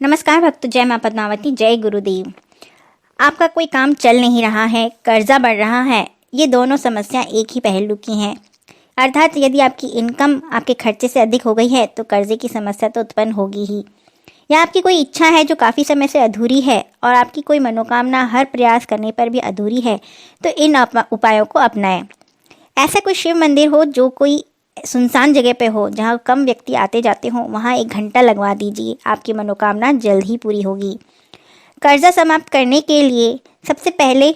नमस्कार भक्तों, जय मां पद्मावती, जय गुरुदेव। आपका कोई काम चल नहीं रहा है, कर्जा बढ़ रहा है, ये दोनों समस्या एक ही पहलू की हैं। अर्थात यदि आपकी इनकम आपके खर्चे से अधिक हो गई है तो कर्जे की समस्या तो उत्पन्न होगी ही। या आपकी कोई इच्छा है जो काफ़ी समय से अधूरी है और आपकी कोई मनोकामना हर प्रयास करने पर भी अधूरी है, तो इन उपायों को अपनाएं। ऐसा कोई शिव मंदिर हो जो कोई सुनसान जगह पे हो, जहाँ कम व्यक्ति आते जाते हों, वहाँ एक घंटा लगवा दीजिए, आपकी मनोकामना जल्द ही पूरी होगी। कर्जा समाप्त करने के लिए सबसे पहले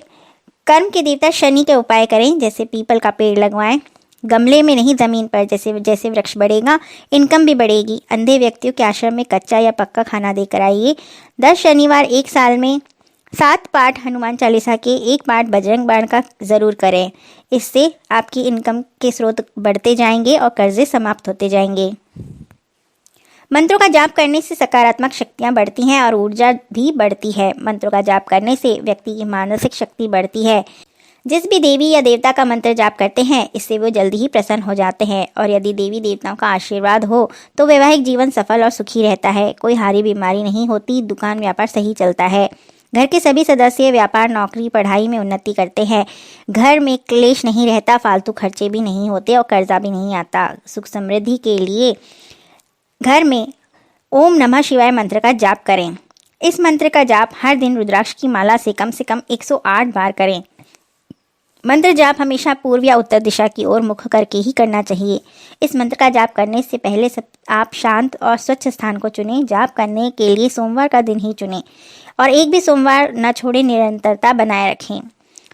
कर्म के देवता शनि के उपाय करें, जैसे पीपल का पेड़ लगवाएं, गमले में नहीं ज़मीन पर। जैसे जैसे वृक्ष बढ़ेगा इनकम भी बढ़ेगी। अंधे व्यक्तियों के आश्रम में कच्चा या पक्का खाना देकर आइए। 10 शनिवार एक साल में 7 पाठ हनुमान चालीसा के, 1 पाठ बजरंग बाण का ज़रूर करें। इससे आपकी इनकम के स्रोत बढ़ते जाएंगे और कर्जे समाप्त होते जाएंगे। मंत्रों का जाप करने से सकारात्मक शक्तियाँ बढ़ती हैं और ऊर्जा भी बढ़ती है। मंत्रों का जाप करने से व्यक्ति की मानसिक शक्ति बढ़ती है। जिस भी देवी या देवता का मंत्र जाप करते हैं, इससे वो जल्दी ही प्रसन्न हो जाते हैं। और यदि देवी देवताओं का आशीर्वाद हो तो वैवाहिक जीवन सफल और सुखी रहता है। कोई हारी बीमारी नहीं होती, दुकान व्यापार सही चलता है। घर के सभी सदस्य व्यापार, नौकरी, पढ़ाई में उन्नति करते हैं। घर में क्लेश नहीं रहता, फालतू खर्चे भी नहीं होते और कर्जा भी नहीं आता। सुख समृद्धि के लिए घर में ओम नमः शिवाय मंत्र का जाप करें। इस मंत्र का जाप हर दिन रुद्राक्ष की माला से कम 108 बार करें। मंत्र जाप हमेशा पूर्व या उत्तर दिशा की ओर मुख करके ही करना चाहिए। इस मंत्र का जाप करने से पहले आप शांत और स्वच्छ स्थान को चुनें। जाप करने के लिए सोमवार का दिन ही चुनें और एक भी सोमवार न छोड़े, निरंतरता बनाए रखें।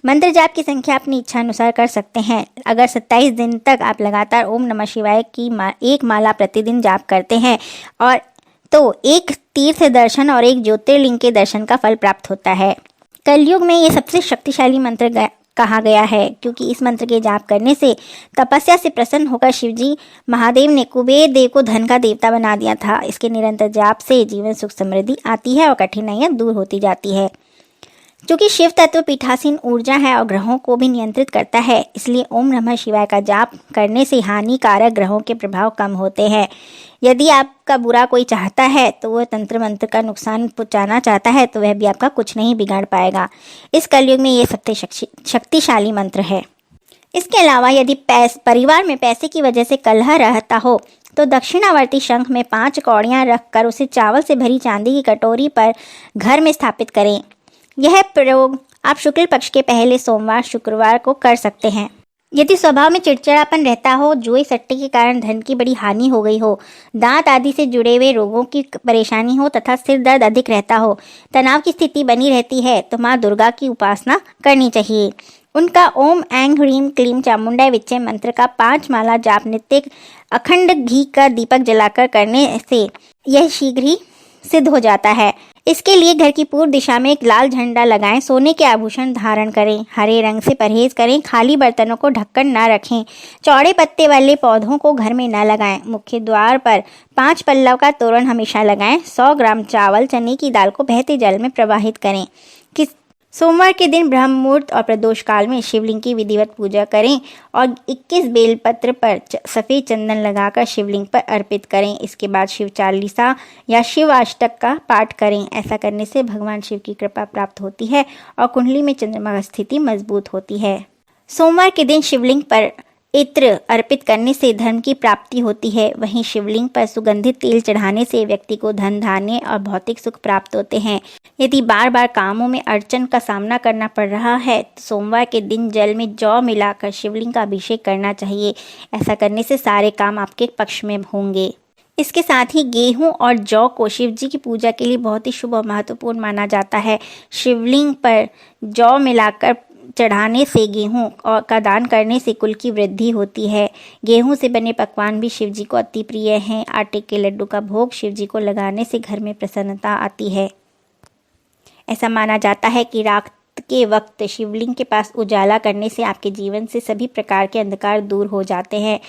मंत्र जाप की संख्या अपनी इच्छा अनुसार कर सकते हैं। अगर 27 दिन तक आप लगातार ओम नमः शिवाय की एक माला प्रतिदिन जाप करते हैं और तो एक तीर्थ दर्शन और एक ज्योतिर्लिंग के दर्शन का फल प्राप्त होता है। कलयुग में ये सबसे शक्तिशाली मंत्र कहा गया है, क्योंकि इस मंत्र के जाप करने से तपस्या से प्रसन्न होकर शिवजी महादेव ने कुबेर देव को धन का देवता बना दिया था। इसके निरंतर जाप से जीवन सुख समृद्धि आती है और कठिनाइयाँ दूर होती जाती है। क्योंकि शिव तत्व पीठासीन ऊर्जा है और ग्रहों को भी नियंत्रित करता है, इसलिए ओम नमः शिवाय का जाप करने से हानिकारक ग्रहों के प्रभाव कम होते हैं। यदि आपका बुरा कोई चाहता है तो वह तंत्र मंत्र का नुकसान पहुंचाना चाहता है, तो वह भी आपका कुछ नहीं बिगाड़ पाएगा। इस कलयुग में ये सबसे शक्तिशाली मंत्र है। इसके अलावा यदि परिवार में पैसे की वजह से कलह रहता हो तो दक्षिणावर्ती शंख में 5 कौड़ियाँ रखकर उसे चावल से भरी चांदी की कटोरी पर घर में स्थापित करें। यह प्रयोग आप शुक्ल पक्ष के पहले सोमवार, शुक्रवार को कर सकते हैं। यदि स्वभाव में चिड़चिड़ापन रहता हो, जुए सट्टे के कारण धन की बड़ी हानि हो गई हो, दांत आदि से जुड़े हुए रोगों की परेशानी हो तथा सिर दर्द अधिक रहता हो, तनाव की स्थिति बनी रहती है, तो माँ दुर्गा की उपासना करनी चाहिए। उनका ओम ऐं ह्रीं क्लीं चामुंडाय विच्चे मंत्र का 5 माला जाप नित्य अखंड घी का दीपक जलाकर करने से यह शीघ्र ही सिद्ध हो जाता है। इसके लिए घर की पूर्व दिशा में एक लाल झंडा लगाएं। सोने के आभूषण धारण करें। हरे रंग से परहेज करें। खाली बर्तनों को ढककर न रखें। चौड़े पत्ते वाले पौधों को घर में न लगाएं। मुख्य द्वार पर 5 पल्लव का तोरण हमेशा लगाएं। 100 ग्राम चावल, चने की दाल को बहते जल में प्रवाहित करें। सोमवार के दिन ब्रह्म मुहूर्त और प्रदोष काल में शिवलिंग की विधिवत पूजा करें और 21 बेलपत्र पर सफ़ेद चंदन लगाकर शिवलिंग पर अर्पित करें। इसके बाद शिव चालीसा या शिव अष्टक का पाठ करें। ऐसा करने से भगवान शिव की कृपा प्राप्त होती है और कुंडली में चंद्रमा की स्थिति मजबूत होती है। सोमवार के दिन शिवलिंग पर इत्र अर्पित करने से धर्म की प्राप्ति होती है। वहीं शिवलिंग पर सुगंधित तेल चढ़ाने से व्यक्ति को धन धान्य और भौतिक सुख प्राप्त होते हैं। यदि बार बार कामों में अड़चन का सामना करना पड़ रहा है तो सोमवार के दिन जल में जौ मिलाकर शिवलिंग का अभिषेक करना चाहिए। ऐसा करने से सारे काम आपके पक्ष में होंगे। इसके साथ ही गेहूं और जौ को शिव जी की पूजा के लिए बहुत ही शुभ और महत्वपूर्ण माना जाता है। शिवलिंग पर जौ मिलाकर चढ़ाने से गेहूं का दान करने से कुल की वृद्धि होती है। गेहूं से बने पकवान भी शिव जी को अति प्रिय हैं। आटे के लड्डू का भोग शिव जी को लगाने से घर में प्रसन्नता आती है। ऐसा माना जाता है कि रात के वक्त शिवलिंग के पास उजाला करने से आपके जीवन से सभी प्रकार के अंधकार दूर हो जाते हैं।